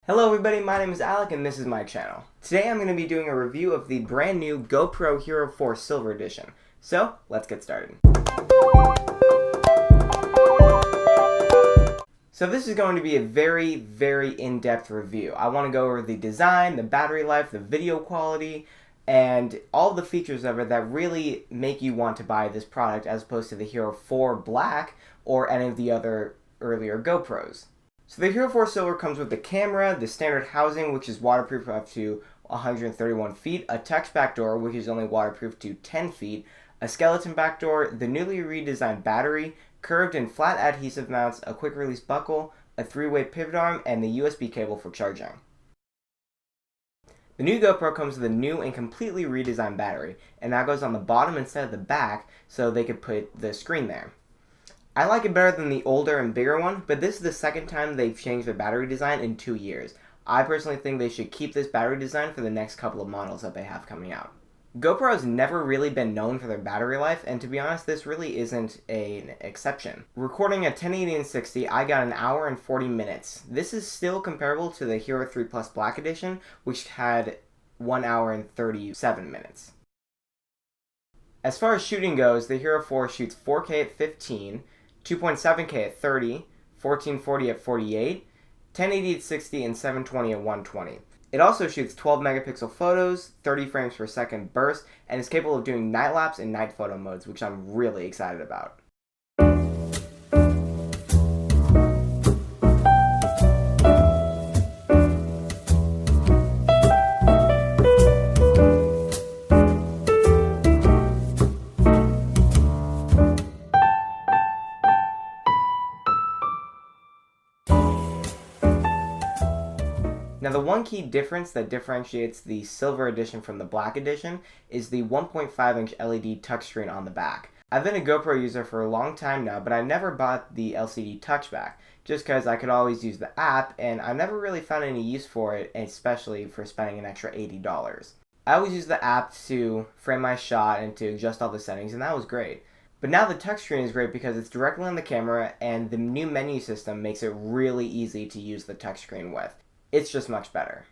Hello everybody, my name is Alec and this is my channel. Today I'm going to be doing a review of the brand new GoPro Hero 4 Silver Edition. So, let's get started. So this is going to be a very in-depth review. I want to go over the design, the battery life, the video quality, and all the features of it that really make you want to buy this product as opposed to the Hero 4 Black or any of the other earlier GoPros. So the Hero 4 Silver comes with the camera, the standard housing, which is waterproof up to 131 feet, a text backdoor, which is only waterproof to 10 feet, a skeleton backdoor, the newly redesigned battery, curved and flat adhesive mounts, a quick release buckle, a 3-way pivot arm, and the USB cable for charging. The new GoPro comes with a new and completely redesigned battery, and that goes on the bottom instead of the back so they could put the screen there. I like it better than the older and bigger one, but this is the second time they've changed the battery design in 2 years. I personally think they should keep this battery design for the next couple of models that they have coming out. GoPro has never really been known for their battery life, and to be honest, this really isn't an exception. Recording at 1080 and 60, I got an hour and 40 minutes. This is still comparable to the Hero 3 Plus Black Edition, which had 1 hour and 37 minutes. As far as shooting goes, the Hero 4 shoots 4K at 15, 2.7K at 30, 1440 at 48, 1080 at 60, and 720 at 120. It also shoots 12 megapixel photos, 30 frames per second burst, and is capable of doing night lapse and night photo modes, which I'm really excited about. Now the one key difference that differentiates the Silver Edition from the Black Edition is the 1.5-inch LED touchscreen on the back. I've been a GoPro user for a long time now, but I never bought the LCD touchback, just because I could always use the app, and I've never really found any use for it, especially for spending an extra $80. I always use the app to frame my shot and to adjust all the settings, and that was great. But now the touchscreen is great because it's directly on the camera, and the new menu system makes it really easy to use the touchscreen with. It's just much better.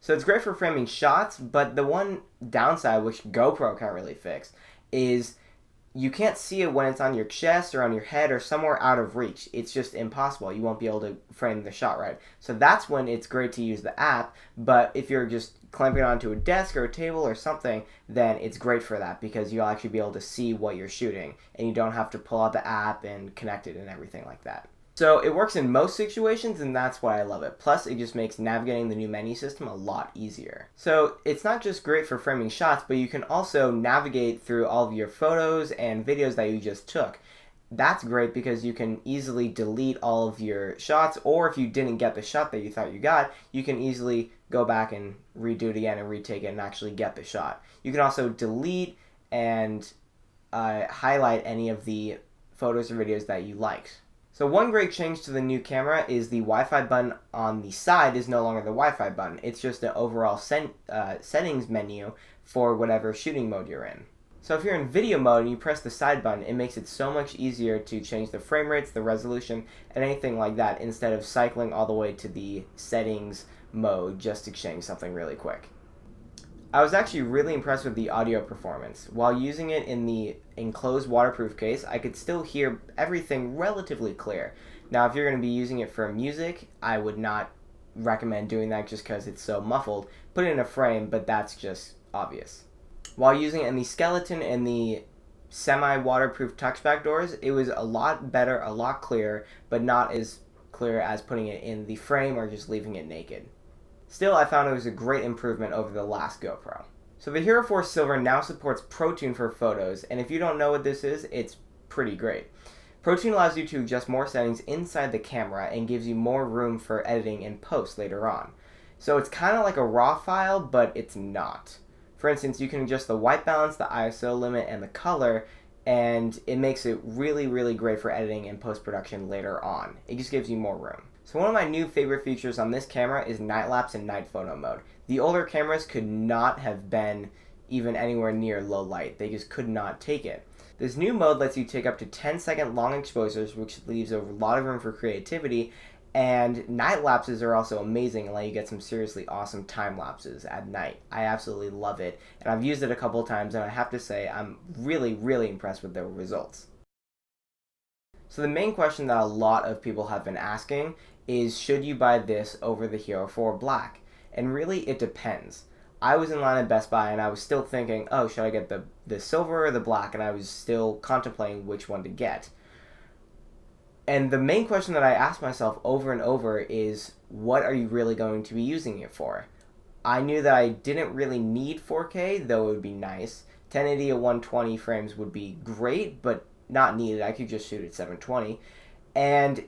So it's great for framing shots, but the one downside, which GoPro can't really fix, is you can't see it when it's on your chest or on your head or somewhere out of reach. It's just impossible. You won't be able to frame the shot right. So that's when it's great to use the app, but if you're just clamping it onto a desk or a table or something, then it's great for that because you'll actually be able to see what you're shooting, and you don't have to pull out the app and connect it and everything like that. So it works in most situations, and that's why I love it. Plus, it just makes navigating the new menu system a lot easier. So it's not just great for framing shots, but you can also navigate through all of your photos and videos that you just took. That's great because you can easily delete all of your shots, or if you didn't get the shot that you thought you got, you can easily go back and redo it again and retake it and actually get the shot. You can also delete and highlight any of the photos or videos that you liked. So one great change to the new camera is the Wi-Fi button on the side is no longer the Wi-Fi button. It's just an overall settings menu for whatever shooting mode you're in. So if you're in video mode and you press the side button, it makes it so much easier to change the frame rates, the resolution, and anything like that instead of cycling all the way to the settings mode just to change something really quick. I was actually really impressed with the audio performance. While using it in the enclosed waterproof case, I could still hear everything relatively clear. Now, if you're going to be using it for music, I would not recommend doing that just because it's so muffled. Put it in a frame, but that's just obvious. While using it in the skeleton and the semi-waterproof touchback doors, it was a lot better, a lot clearer, but not as clear as putting it in the frame or just leaving it naked. Still, I found it was a great improvement over the last GoPro. So the Hero 4 Silver now supports ProTune for photos, and if you don't know what this is, it's pretty great. ProTune allows you to adjust more settings inside the camera and gives you more room for editing in post later on. So it's kind of like a RAW file, but it's not. For instance, you can adjust the white balance, the ISO limit, and the color, and it makes it really great for editing and post-production later on. It just gives you more room. So one of my new favorite features on this camera is night lapse and night photo mode. The older cameras could not have been even anywhere near low light. They just could not take it. This new mode lets you take up to 10-second long exposures, which leaves a lot of room for creativity, And night lapses are also amazing and let you get some seriously awesome time lapses at night. I absolutely love it, and I've used it a couple of times, and I have to say I'm really, really impressed with the results. So the main question that a lot of people have been asking is, should you buy this over the Hero 4 Black? And really, it depends. I was in line at Best Buy and I was still thinking, oh, should I get the silver or the black? And I was still contemplating which one to get. And the main question that I asked myself over and over is, what are you really going to be using it for? I knew that I didn't really need 4K, though it would be nice. 1080 at 120 frames would be great, but not needed. I could just shoot at 720. And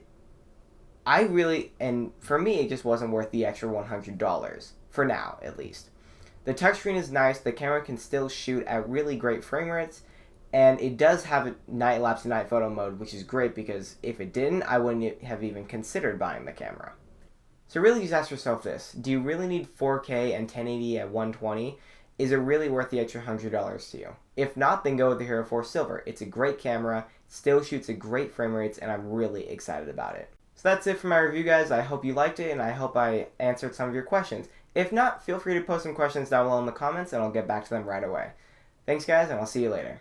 for me, it just wasn't worth the extra $100, for now, at least. The touchscreen is nice, the camera can still shoot at really great frame rates, and it does have a night lapse and night photo mode, which is great because if it didn't, I wouldn't have even considered buying the camera. So really just ask yourself this, do you really need 4K and 1080 at 120? Is it really worth the extra $100 to you? If not, then go with the Hero 4 Silver. It's a great camera, still shoots at great frame rates, and I'm really excited about it. So that's it for my review, guys. I hope you liked it, and I hope I answered some of your questions. If not, feel free to post some questions down below in the comments, and I'll get back to them right away. Thanks, guys, and I'll see you later.